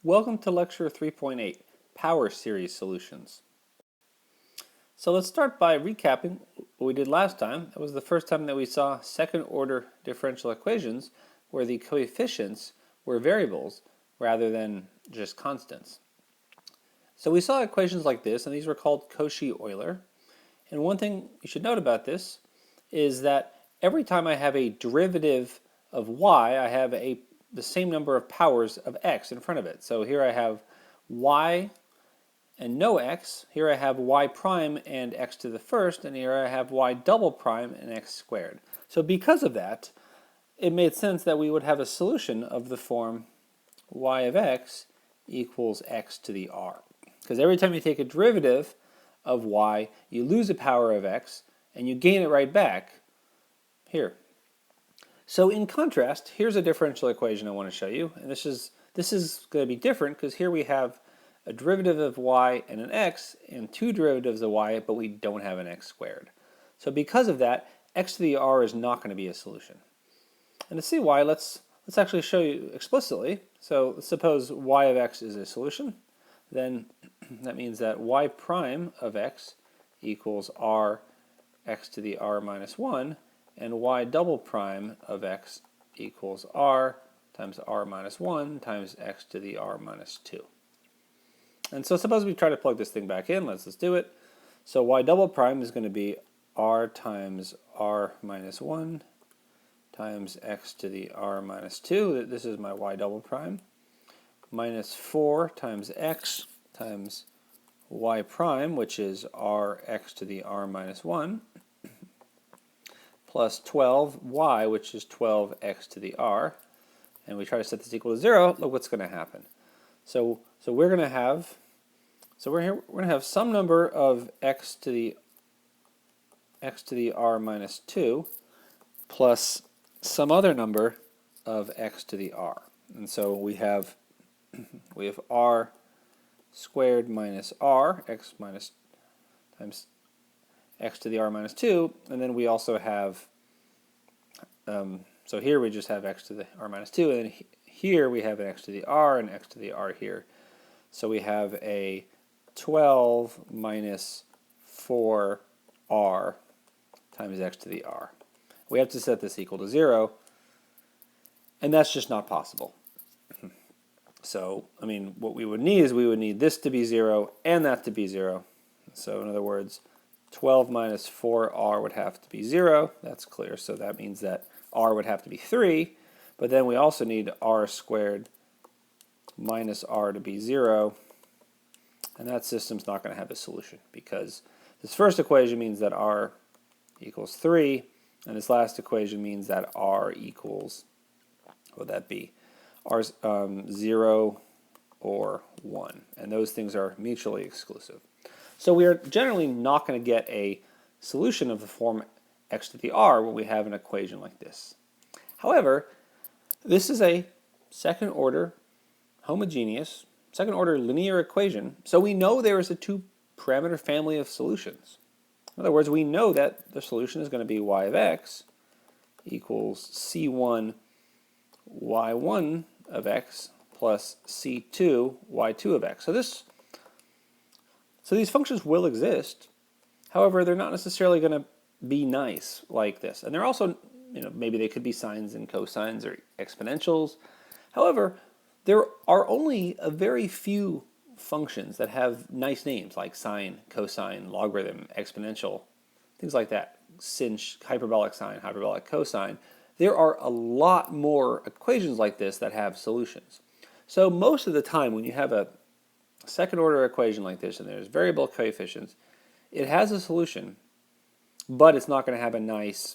Welcome to Lecture 3.8, Power Series Solutions. So let's start by recapping what we did last time. It was the first time that we saw second-order differential equations where the coefficients were variables rather than just constants. So we saw equations like this, and these were called Cauchy-Euler. And one thing you should note about this is that every time I have a derivative of y, I have the same number of powers of x in front of it. So here I have y and no x. Here I have y prime and x to the first, and here I have y double prime and x squared. So because of that, it made sense that we would have a solution of the form y of x equals x to the r. Because every time you take a derivative of y, you lose a power of x, and you gain it right back here. So in contrast, here's a differential equation I want to show you, and this is going to be different because here we have a derivative of y and an x, and two derivatives of y, but we don't have an x squared. So because of that, x to the r is not going to be a solution. And to see why, let's actually show you explicitly. So let's suppose y of x is a solution. Then that means that y prime of x equals r x to the r minus 1, and y double prime of x equals r times r minus 1 times x to the r minus 2. And so suppose we try to plug this thing back in. Let's do it. So y double prime is going to be r times r minus 1 times x to the r minus 2. This is my y double prime. Minus 4 times x times y prime, which is r x to the r minus 1, plus 12y, which is 12x to the r. And we try to set this equal to 0. Look what's going to happen. So we're going to have some number of x to the r minus 2 plus some other number of x to the r. And so we have r squared minus r, x minus times x to the r minus 2, and then we also have, so here we just have x to the r minus 2, and then here we have an x to the r and x to the r here. So we have a 12 minus 4r times x to the r. We have to set this equal to 0, and that's just not possible. So, I mean, what we would need is we would need this to be 0 and that to be 0. So in other words, 12 minus 4r would have to be 0. That's clear. So that means that r would have to be 3. But then we also need r squared minus r to be 0. And that system's not going to have a solution because this first equation means that r equals 3. And this last equation means that r equals, what would that be? R's 0 or 1. And those things are mutually exclusive. So we are generally not going to get a solution of the form x to the r when we have an equation like this. However, this is a second-order homogeneous, second-order linear equation, so we know there is a two-parameter family of solutions. In other words, we know that the solution is going to be y of x equals c1 y1 of x plus c2 y2 of x. So these functions will exist. However, they're not necessarily going to be nice like this. And they're also, maybe they could be sines and cosines or exponentials. However, there are only a very few functions that have nice names like sine, cosine, logarithm, exponential, things like that. Sinh, hyperbolic sine, hyperbolic cosine. There are a lot more equations like this that have solutions. So most of the time when you have a second-order equation like this and there's variable coefficients, it has a solution, but it's not going to have a nice,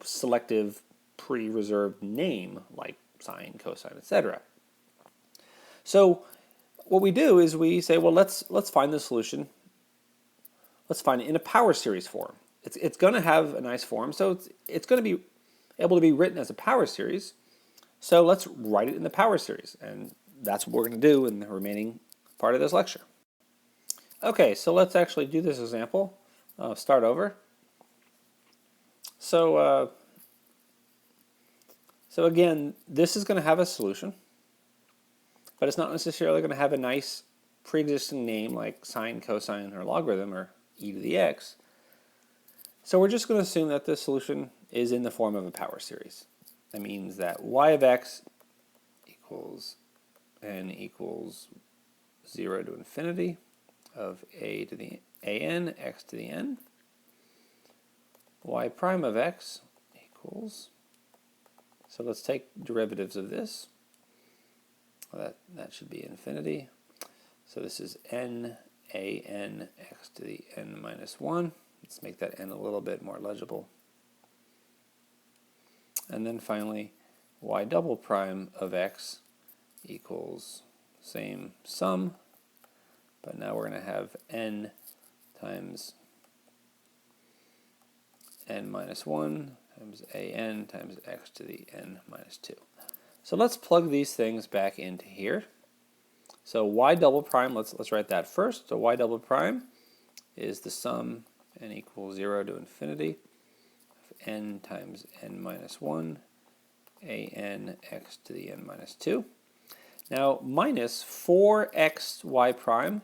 selective, pre-reserved name like sine, cosine, etc. So what we do is we say, well, let's find the solution. Let's find it in a power series form. It's going to have a nice form, so it's going to be able to be written as a power series. So let's write it in the power series, and that's what we're going to do in the remaining part of this lecture. Okay, so let's actually do this example. Start over. So again, this is going to have a solution. but it's not necessarily going to have a nice pre-existing name like sine, cosine, or logarithm, or e to the x. So we're just going to assume that the solution is in the form of a power series. That means that y of x equals n equals 0 to infinity of a to the an, x to the n. Y prime of x equals, so let's take derivatives of this. Well, that should be infinity. So this is n a n x to the n minus 1. Let's make that n a little bit more legible. And then finally, y double prime of x equals same sum, but now we're going to have n times n minus 1 times an times x to the n minus 2. So let's plug these things back into here. So y double prime, let's write that first. So y double prime is the sum n equals 0 to infinity of n times n minus 1 an x to the n minus 2. Now minus 4xy prime,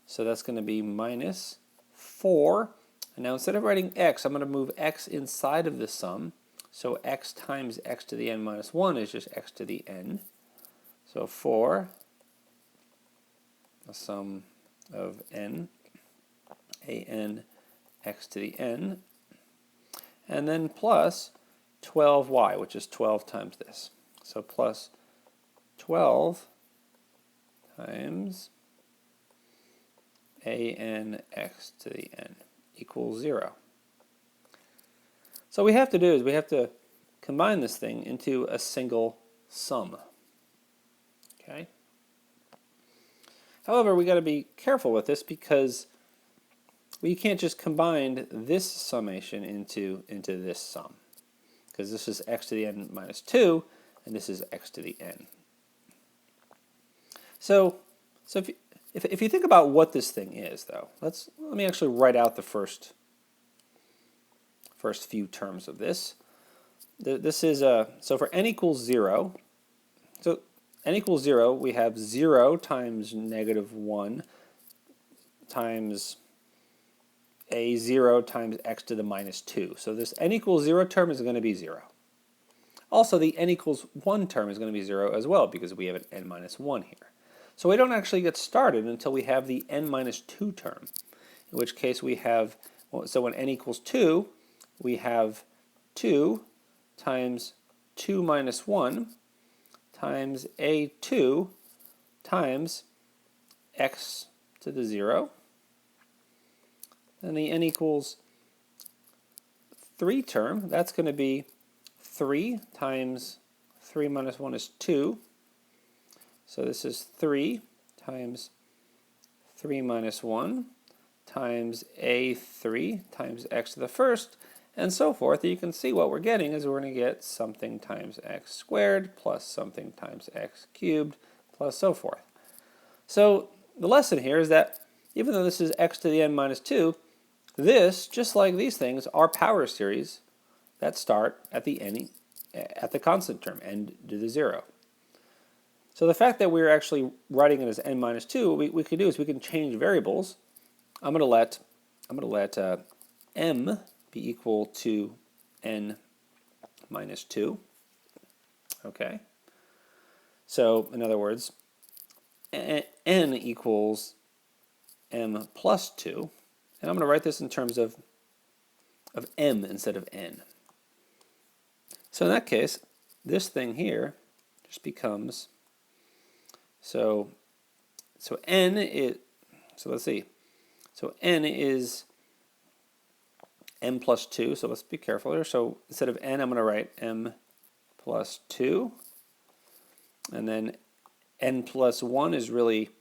so that's going to be minus 4. And now instead of writing x, I'm going to move x inside of the sum. So x times x to the n minus 1 is just x to the n. So 4, the sum of n, an x to the n, and then plus 12y, which is 12 times this. So plus 12 times an x to the n equals 0. So what we have to do is we have to combine this thing into a single sum. Okay. However, we got to be careful with this because we can't just combine this summation into this sum, because this is x to the n minus 2 and this is x to the n. So if you think about what this thing is, though, let me actually write out the first few terms of this. This is so for n equals 0. So n equals 0, we have 0 times negative 1 times a 0 times x to the minus 2. So this n equals 0 term is going to be 0. Also, the n equals 1 term is going to be 0 as well because we have an n minus 1 here. So we don't actually get started until we have the n minus 2 term, in which case we have, so when n equals 2, we have 2 times 2 minus 1 times a2 times x to the 0. And the n equals 3 term, that's going to be 3 times 3 minus 1 is 2. So this is 3 times 3 minus 1 times a3 times x to the first, and so forth. You can see what we're getting is we're going to get something times x squared plus something times x cubed plus so forth. So the lesson here is that even though this is x to the n minus 2, this, just like these things, are power series that start at the constant term, n to the 0. So the fact that we're actually writing it as n minus 2, what we can do is we can change variables. I'm going to let m be equal to n minus 2. Okay. So in other words, n equals m plus 2. And I'm going to write this in terms of m instead of n. So in that case, this thing here just becomes, so n is, so let's see, so n is m plus 2, so let's be careful here. So instead of n, I'm going to write m plus 2, and then n plus 1 is really,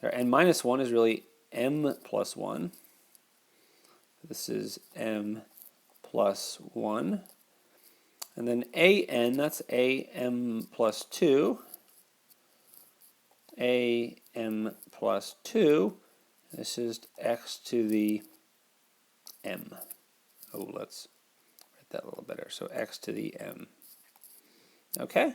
or n minus 1 is really m plus 1. This is m plus 1. And then an, that's am plus 2. am plus 2. This is x to the m. Oh, let's write that a little better. So x to the m. Okay?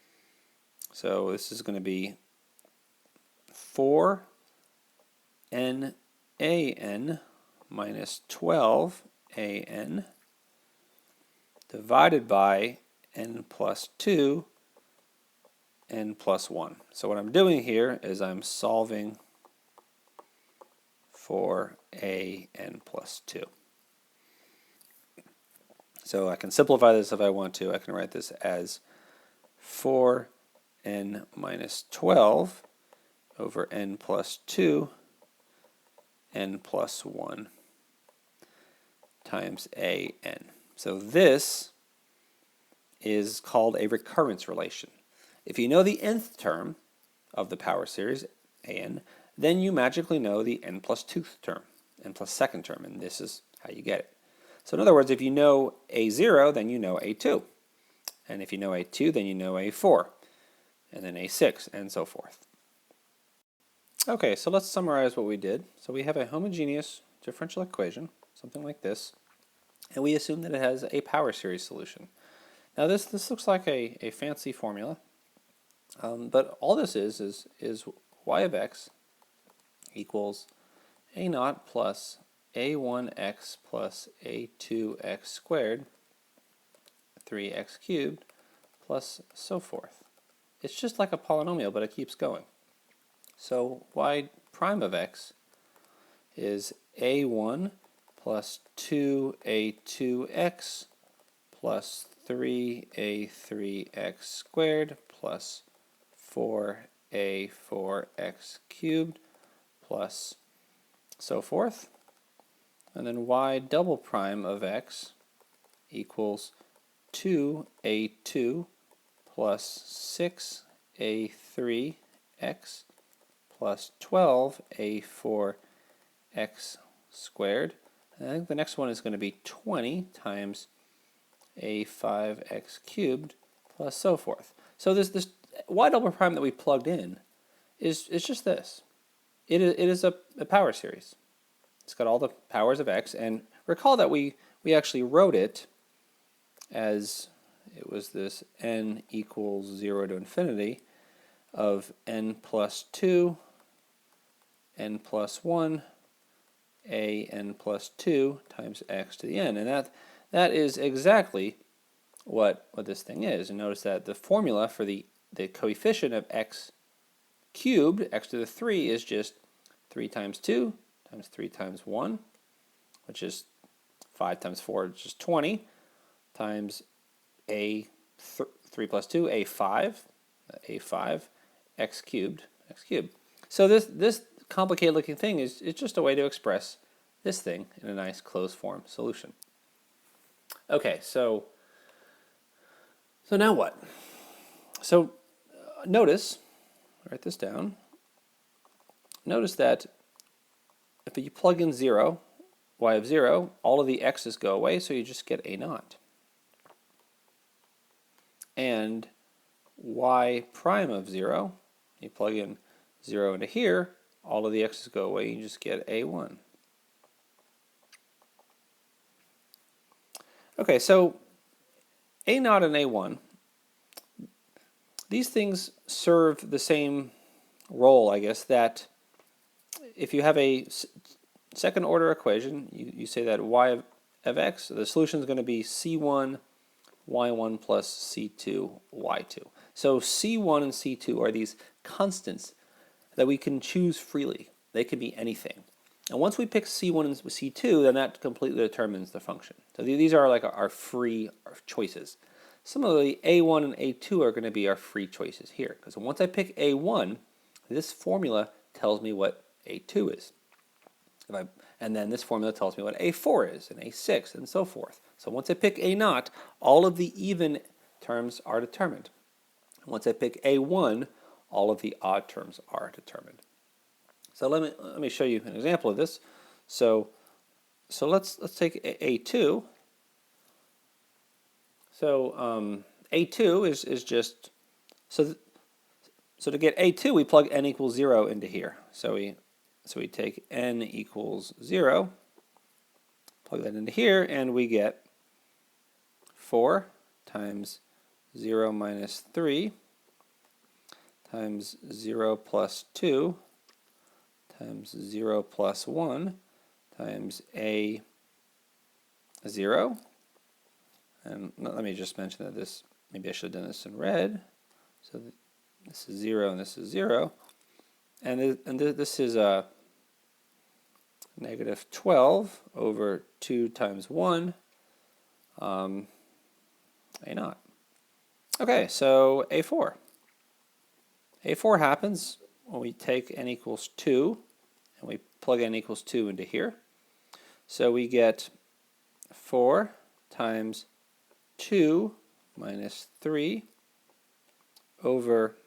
So this is going to be 4 NaN minus 12 AN divided by n plus 2 n plus 1. So what I'm doing here is I'm solving for AN plus 2. So I can simplify this if I want to. I can write this as 4n minus 12 over n plus 2 n plus 1 times AN. So this is called a recurrence relation. If you know the nth term of the power series, AN, then you magically know the n plus 2th term, n plus 2nd term, and this is how you get it. So in other words, if you know A0, then you know A2. And if you know A2, then you know A4, and then A6, and so forth. Okay, so let's summarize what we did. So we have a homogeneous differential equation, something like this, and we assume that it has a power series solution. Now this looks like a fancy formula, but all this is y of x equals a naught plus a1x plus a2x squared 3x cubed plus so forth. It's just like a polynomial, but it keeps going. So y prime of x is a1 plus 2a2x plus 3a3x squared plus 4a4x cubed plus so forth. And then y double prime of x equals 2a2 plus 6a3x plus 12a4x squared. And I think the next one is going to be 20 times a5x cubed plus so forth. So this y double prime that we plugged in is just this. It is a power series. It's got all the powers of x, and recall that we actually wrote it as it was this n equals 0 to infinity of n plus 2, n plus 1, a n plus 2 times x to the n. And that is exactly what this thing is. And notice that the formula for the coefficient of x cubed, x to the 3, is just 3 times 2 times 3 times 1, which is 5 times 4, which is 20, times a 3 plus 2, a5, x cubed, x cubed. So this complicated looking thing is just a way to express this thing in a nice closed form solution. Okay, so now what? So notice, write this down, notice that if you plug in 0, y of 0, all of the x's go away, so you just get a naught. And y prime of 0, you plug in 0 into here, all of the x's go away, you just get a1. Okay, so a naught and a1, these things serve the same role, I guess, that if you have a second order equation, you say that y of x, the solution is going to be c1 y1 plus c2 y2. So c1 and c2 are these constants that we can choose freely. They can be anything. And once we pick c1 and c2, then that completely determines the function. So these are like our free choices. Similarly, a1 and a2 are going to be our free choices here, because once I pick a1, this formula tells me what a2 is. And then this formula tells me what a4 is, and a6, and so forth. So once I pick a naught, all of the even terms are determined. Once I pick a1, all of the odd terms are determined. So let me show you an example of this. So let's take a2. So a2 is just so to get a2, we plug n equals 0 into here. So we take n equals 0, plug that into here, and we get 4 times 0 minus 3 times 0 plus 2 times 0 plus 1 times A 0. And let me just mention that this, maybe I should have done this in red. So this is 0 and this is 0. And this is negative 12 over 2 times 1, A naught. Okay, so A4. A4 happens when we take n equals 2 and we plug n equals 2 into here. So we get 4 times 2 minus 3 over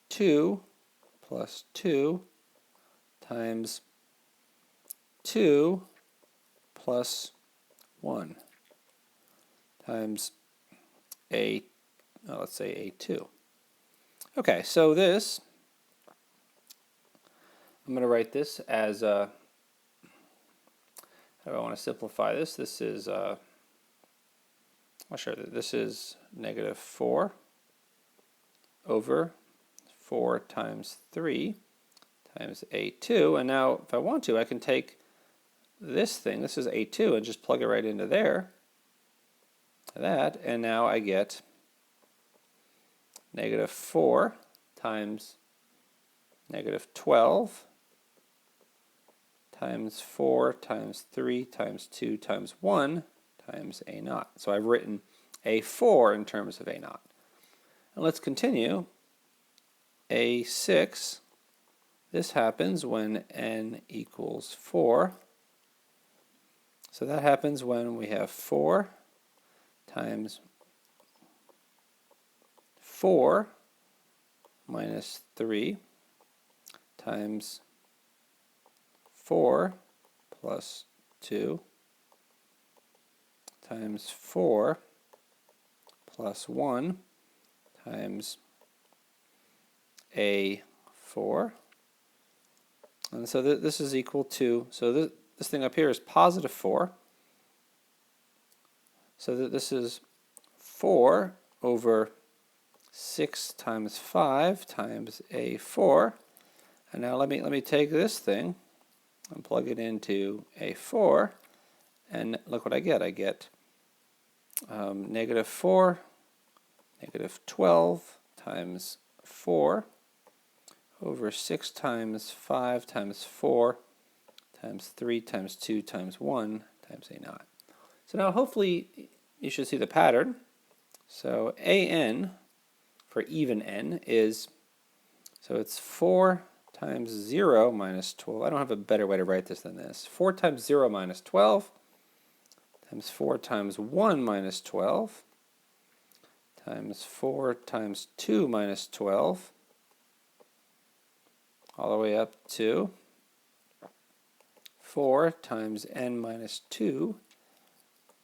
2 plus 2 times 2 plus 1 times let's say A2. Okay, so this, I'm going to write this as, how do I want to simplify this? This is, this is negative 4 over 4 times 3 times A2. And now, if I want to, I can take this thing, this is A2, and just plug it right into there, that, and now I get negative 4 times negative 12 times 4 times 3 times 2 times 1 times A naught. So I've written A4 in terms of A naught. And let's continue. A6, this happens when n equals 4. So that happens when we have 4 times 4 minus 3 times 4 plus 2 times 4 plus 1 times A4. And so this is equal to, so this thing up here is positive 4. So this is 4 over 6 times 5 times A4. And now let me take this thing and plug it into A4. And look what I get. I get negative 4, negative 12 times 4 over 6 times 5 times 4 times 3 times 2 times 1 times A naught. So now hopefully you should see the pattern. So AN for even n is, so it's 4 times 0 minus 12. I don't have a better way to write this than this. 4 times 0 minus 12 times 4 times 1 minus 12 times 4 times 2 minus 12 all the way up to 4 times n minus 2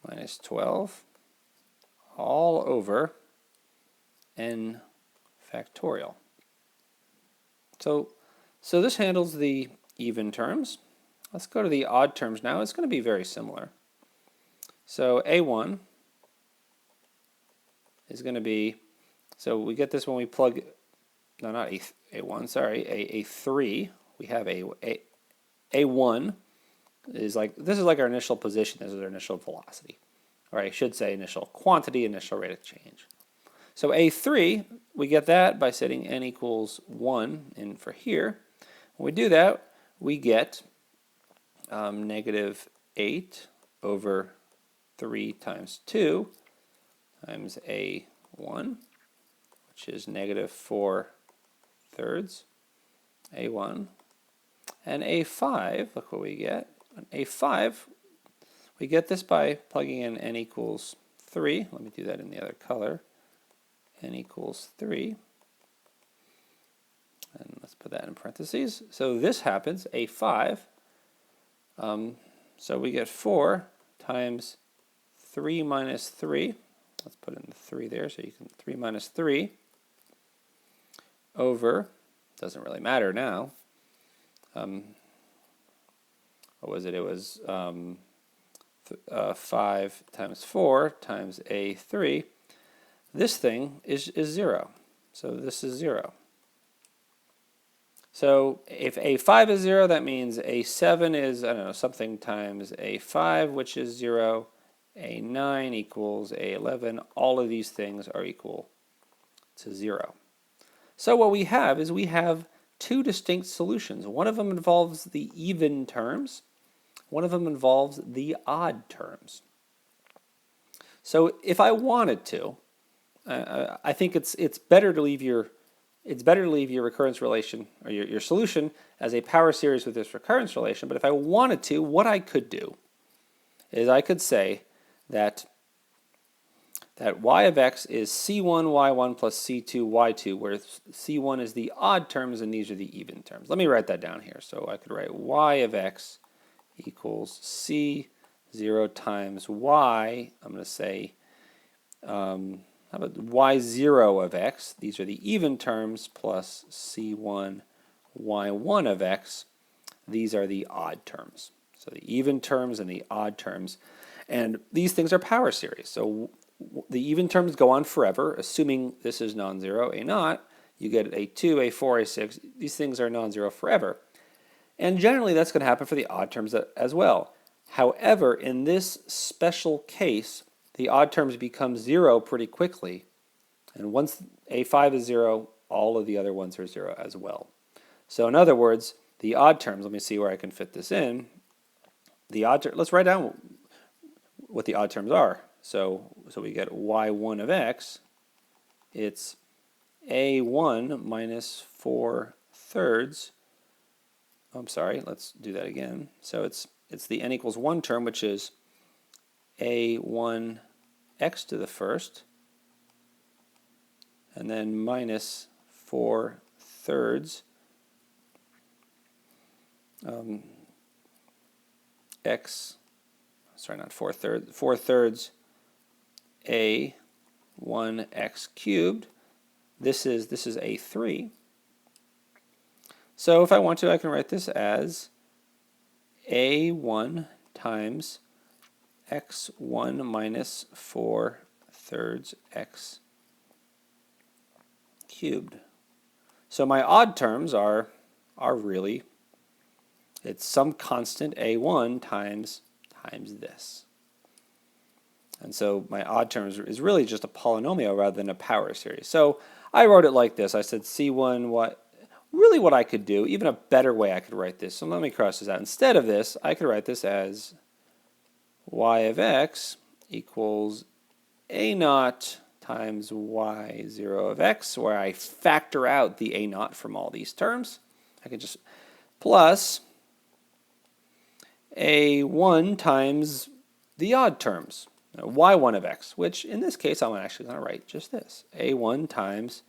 minus 12 all over n factorial. So this handles the even terms. Let's go to the odd terms now. It's going to be very similar. So A1 is going to be, so we get this when we plug, no, not A1, sorry, A3. We have A1 is like, this is like our initial position, this is our initial velocity. Or I should say initial quantity, initial rate of change. So A3, we get that by setting n equals 1 in for here. When we do that, we get negative 8 over 3 times 2 times A1, which is negative 4 thirds, A1. And A5, look what we get. On A5, we get this by plugging in n equals 3. Let me do that in the other color. N equals 3. And let's put that in parentheses. So this happens, A5. So we get 4 times 3 minus 3. Let's put in the 3 there, so you can 3 minus 3 over, doesn't really matter now. What was it? It was 5 times 4 times A3. This thing is 0. So this is 0. So if A5 is 0, that means A7 is, I don't know, something times A5, which is 0. A9 equals A11. All of these things are equal to 0. So what we have is we have two distinct solutions. One of them involves the even terms. One of them involves the odd terms. So if I wanted to, I think it's better to leave your recurrence relation or your solution as a power series with this recurrence relation. But if I wanted to, what I could do is I could say that y of x is c1 y1 plus c2 y2, where c1 is the odd terms and these are the even terms. Let me write that down here. So I could write y of x equals c0 times y. I'm going to say, how about y0 of x? These are the even terms plus c1 y1 of x. These are the odd terms. So the even terms and the odd terms. And these things are power series. So the even terms go on forever, assuming this is non-zero, A0. You get A2, A4, A6. These things are non-zero forever. And generally that's going to happen for the odd terms as well. However, in this special case, the odd terms become 0 pretty quickly. And once A5 is 0, all of the other ones are 0 as well. So in other words, the odd terms, let me see where I can fit this in. Let's write down what the odd terms are. So we get y1 of x. It's a1 minus 4/3. I'm sorry, let's do that again. So it's the n equals 1 term, which is a1 x to the first, and then minus 4/3 x, sorry, not 4/3, 4/3 a1 x cubed. This is a3. So if I want to, I can write this as a1 times x1 minus 4/3 x cubed. So my odd terms are really, it's some constant a1 times this. And so my odd terms is really just a polynomial rather than a power series. So I wrote it like this. I said C1, really what I could do, even a better way I could write this. So let me cross this out. Instead of this, I could write this as y of x equals a0 times y0 of x, where I factor out the a0 from all these terms. I could just plus a1 times the odd terms, y1 of x, which in this case I'm actually going to write just this, a1 times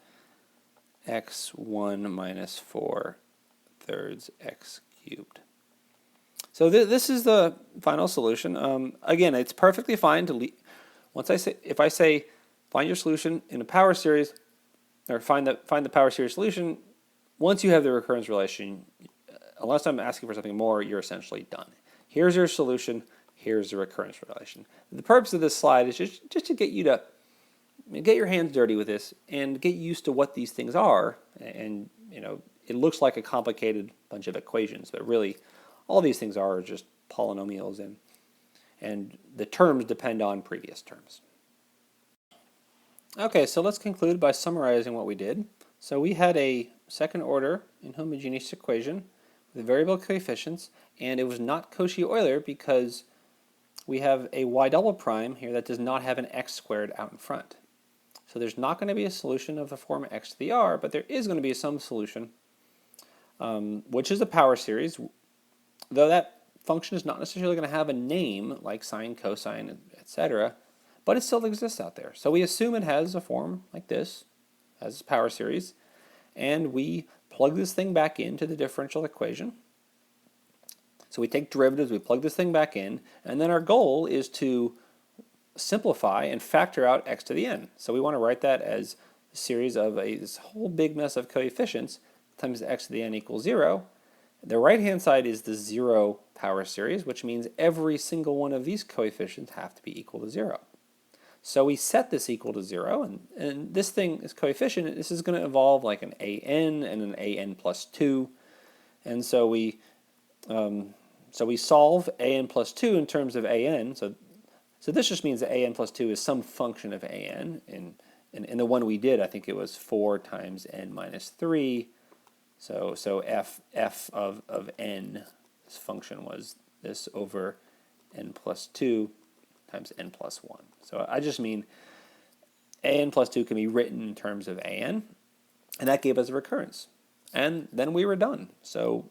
x1 minus 4/3 x cubed. So this is the final solution. Again, it's perfectly fine to if I say find your solution in a power series, or find the power series solution, once you have the recurrence relation, unless I'm asking for something more, you're essentially done. Here's your solution. Here's the recurrence relation. The purpose of this slide is just to get you to get your hands dirty with this and get used to what these things are. And it looks like a complicated bunch of equations, but really all these things are just polynomials, and the terms depend on previous terms. Okay, so let's conclude by summarizing what we did. So we had a second order inhomogeneous equation with variable coefficients, and it was not Cauchy-Euler because we have a y double prime here that does not have an x squared out in front. So there's not going to be a solution of the form x to the r, but there is going to be some solution, which is a power series, though that function is not necessarily going to have a name like sine, cosine, etc., but it still exists out there. So we assume it has a form like this, has a power series, and we plug this thing back into the differential equation. So we take derivatives, we plug this thing back in, and then our goal is to simplify and factor out x to the n. So we want to write that as a series of this whole big mess of coefficients times x to the n equals 0. The right-hand side is the 0 power series, which means every single one of these coefficients have to be equal to 0. So we set this equal to 0, and this thing is coefficient. This is going to evolve like an an and an an plus 2. And so we solve an plus 2 in terms of an. So this just means that an plus 2 is some function of an. In the one we did, I think it was 4 times n minus 3. So f of n, this function was this over n plus 2 times n plus 1. So I just mean an plus 2 can be written in terms of an, and that gave us a recurrence. And then we were done. So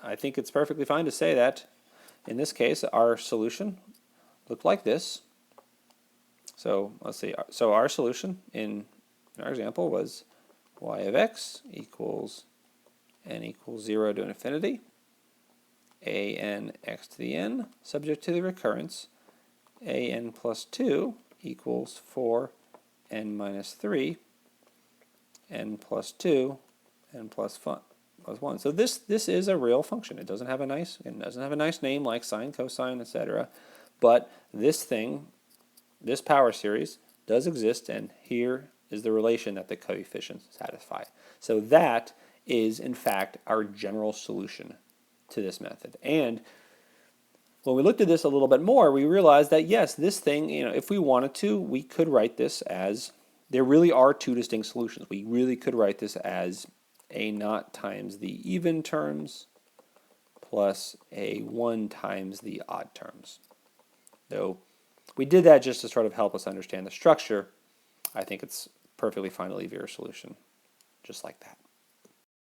I think it's perfectly fine to say that, in this case, our solution looked like this. So let's see. So our solution in our example was y of x equals n equals 0 to infinity, an x to the n, subject to the recurrence, an plus 2 equals 4n minus 3, n plus 2, n plus 1. So this is a real function. It doesn't have a nice name like sine, cosine, etc. But this thing, this power series, does exist, and here is the relation that the coefficients satisfy. So that is, in fact, our general solution to this method. And when we looked at this a little bit more, we realized that, yes, this thing, if we wanted to, we could write this as, there really are two distinct solutions. We really could write this as a naught times the even terms plus a 1 times the odd terms. Though we did that just to sort of help us understand the structure. I think it's perfectly fine to leave your solution just like that.